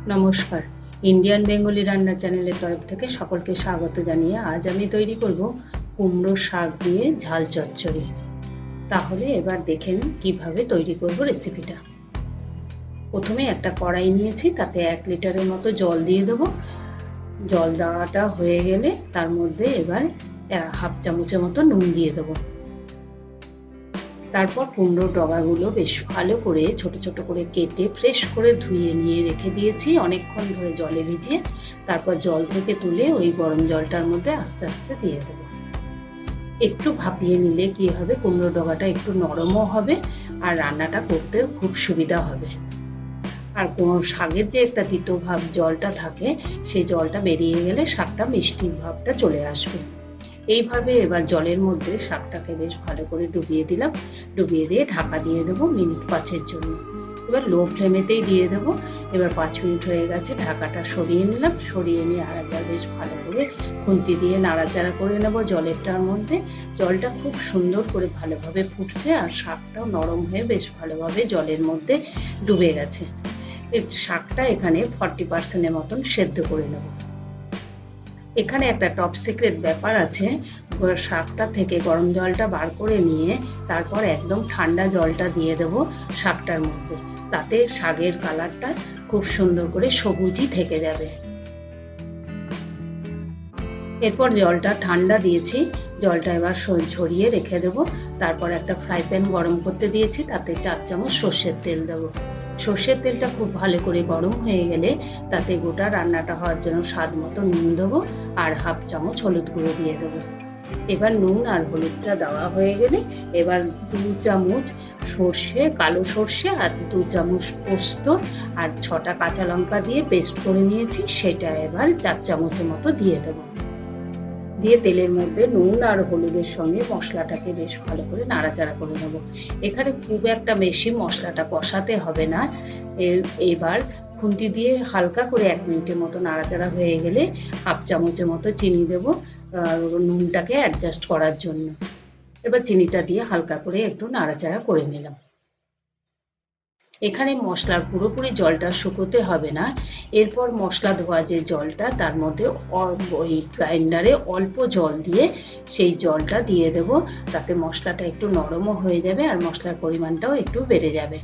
নমস্কার, Indian Bengali রান্না চ্যানেলের তরফ থেকে সকলকে স্বাগত জানিয়ে আজ আমি তৈরি করব কুমড়ো শাক দিয়ে ঝাল চচ্চড়ি। তাহলে এবার দেখেন কিভাবে তৈরি করব রেসিপিটা। প্রথমে একটা কড়াই নিয়েছি, তাতে 1 লিটারের মতো জল দিয়ে দেবো। জল দেওয়াটা হয়ে গেলে তার মধ্যে এবার হাফ চামচের মতো নুন দিয়ে দেবো। তারপর কুমড়োর ডগাগুলো বেশ ভালো করে ছোট ছোট করে কেটে ফ্রেশ করে ধুয়ে নিয়ে রেখে দিয়েছি অনেকক্ষণ ধরে জলে ভিজিয়ে। তারপর জল থেকে তুলে ওই গরম জলটার মধ্যে আস্তে আস্তে দিয়ে দেবো। একটু ভাপিয়ে নিলে কি হবে, কুমড়ো ডগাটা একটু নরমও হবে আর রান্নাটা করতেও খুব সুবিধা হবে। আর শাকের যে একটা তিতো ভাব জলটা থাকে, সেই জলটা বেরিয়ে গেলে শাকটা মিষ্টি ভাবটা চলে আসবে। এইভাবে এবার জলের মধ্যে শাকটাকে বেশ ভালো করে ডুবিয়ে দিলাম। ডুবিয়ে দিয়ে ঢাকা দিয়ে দেবো মিনিট 5-এর জন্য। এবার লো ফ্লেমেতেই দিয়ে দেবো। এবার 5 মিনিট হয়ে গেছে, ঢাকাটা সরিয়ে নিলাম। সরিয়ে নিয়ে আরেকবার বেশ ভালো করে খুন্তি দিয়ে নাড়াচাড়া করে নেব জলেরটার মধ্যে। জলটা খুব সুন্দর করে ভালোভাবে ফুটছে আর শাকটাও নরম হয়ে বেশ ভালোভাবে জলের মধ্যে ডুবে গেছে। এই শাকটা এখানে 40% মতন সেদ্ধ করে নেব। এখানে একটা টপ সিক্রেট ব্যাপার আছে, শাকটা থেকে গরম জলটা বার করে নিয়ে তারপর একদম ঠান্ডা জলটা দিয়ে দেব শাকটার মধ্যে। তাতে শাকের কালারটা খুব সুন্দর করে সবুজই থেকে যাবে। এরপর জলটা ঠান্ডা দিয়েছি, জলটা এবার ঝরিয়ে রেখে দেব। তারপর একটা ফ্রাই প্যান গরম করতে দিয়েছি, তাতে 4 চামচ সর্ষের তেল দেবো। সর্ষের তেলটা খুব ভালো করে গরম হয়ে গেলে তাতে গোটা রান্নাটা হওয়ার জন্য স্বাদ মতো নুন দেবো আর হাফ চামচ হলুদ গুঁড়ো দিয়ে দেবো। এবার নুন আর হলুদটা দেওয়া হয়ে গেলে এবার 2 চামচ সর্ষে, কালো সর্ষে আর 2 চামচ পোস্ত আর 6টা কাঁচা লঙ্কা দিয়ে পেস্ট করে নিয়েছি, সেটা এবার 4 চামচের মতো দিয়ে দেবো। দিয়ে তেলের মধ্যে নুন আর হলুদের সঙ্গে মশলাটাকে বেশ ভালো করে নাড়াচাড়া করে নেব। এখানে খুব একটা বেশি মশলাটা কষাতে হবে না। এবার খুন্তি দিয়ে হালকা করে 1 মিনিটের মতো নাড়াচাড়া হয়ে গেলে হাফ চামচের মতো চিনি দেব নুনটাকে অ্যাডজাস্ট করার জন্য। এবার চিনিটা দিয়ে হালকা করে একটু নাড়াচাড়া করে নিলাম। এখানে মশলার পুরোপুরি জলটা শুকোতে হবে না। এরপর মশলা ধোয়া যে জলটা, তার মধ্যে ওই গ্রাইন্ডারে অল্প জল দিয়ে সেই জলটা দিয়ে দেব। তাতে মশলাটা একটু নরমও হয়ে যাবে আর মশলার পরিমাণটাও একটু বেড়ে যাবে।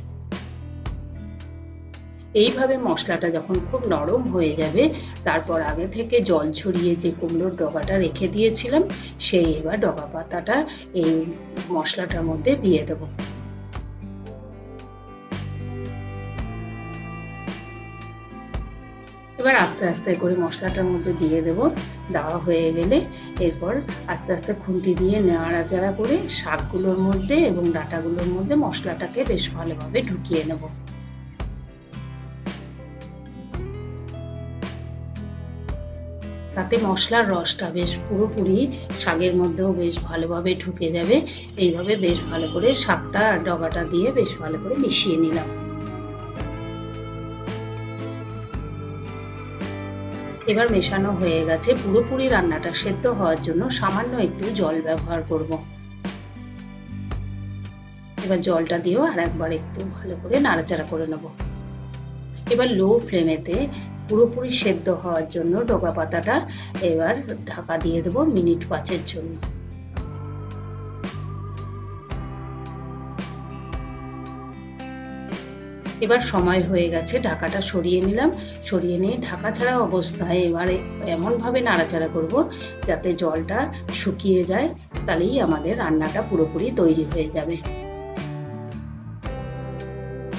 এইভাবে মশলাটা যখন খুব নরম হয়ে যাবে, তারপর আগে থেকে জল ছড়িয়ে যে কুমড়োর ডগাটা রেখে দিয়েছিলাম, সেই এবার ডগা পাতাটা এই মশলাটার মধ্যে দিয়ে দেবো। এবার আস্তে আস্তে করে মশলাটার মধ্যে দিয়ে দেব। দেওয়া হয়ে গেলে এরপর আস্তে আস্তে খুন্তি দিয়ে নাড়াচাড়া করে শাকগুলোর মধ্যে এবং ডাঁটাগুলোর মধ্যে মশলাটাকে বেশ ভালোভাবে ঢুকিয়ে নেব। তাতে মশলার রসটা বেশ পুরোপুরি শাকের মধ্যেও বেশ ভালোভাবে ঢুকে যাবে। এইভাবে বেশ ভালো করে শাকটা আর ডগাটা দিয়ে বেশ ভালো করে মিশিয়ে নিলাম। এবার মেশানো হয়ে গেছে। পুরোপুরি রান্নাটা সেদ্ধ হওয়ার জন্য সামান্য একটু জল ব্যবহার করব। এবার জলটা দিয়েও আর একবার একটু ভালো করে নাড়াচাড়া করে নেব। এবার লো ফ্লেমেতে পুরোপুরি সেদ্ধ হওয়ার জন্য ডগা পাতাটা এবার ঢাকা দিয়ে দেবো মিনিট 5-এর জন্য। এবার সময় হয়ে গেছে, ঢাকাটা সরিয়ে নিলাম। সরিয়ে নিয়ে ঢাকা ছাড়া অবস্থায় এবার এমনভাবে নাড়াচাড়া করব যাতে জলটা শুকিয়ে যায়, তাহলেই আমাদের রান্নাটা পুরোপুরি তৈরি হয়ে যাবে।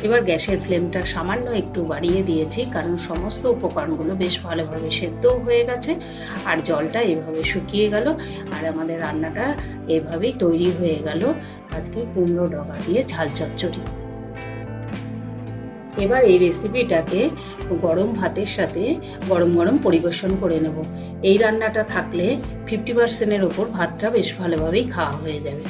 এবার গ্যাসের ফ্লেমটা সামান্য একটু বাড়িয়ে দিয়েছি, কারণ সমস্ত উপকরণগুলো বেশ ভালোভাবে সেদ্ধও হয়ে গেছে আর জলটা এভাবে শুকিয়ে গেল আর আমাদের রান্নাটা এভাবেই তৈরি হয়ে গেল আজকে কুমড়ো ডগা দিয়ে ঝাল চচ্চড়ি। এবার এই রেসিপিটাকে গরম ভাতের সাথে গরম গরম পরিবেশন করে নেব। এই রান্নাটা থাকলে 50%-এর ওপর ভাতটা বেশ ভালোভাবেই খাওয়া হয়ে যাবে।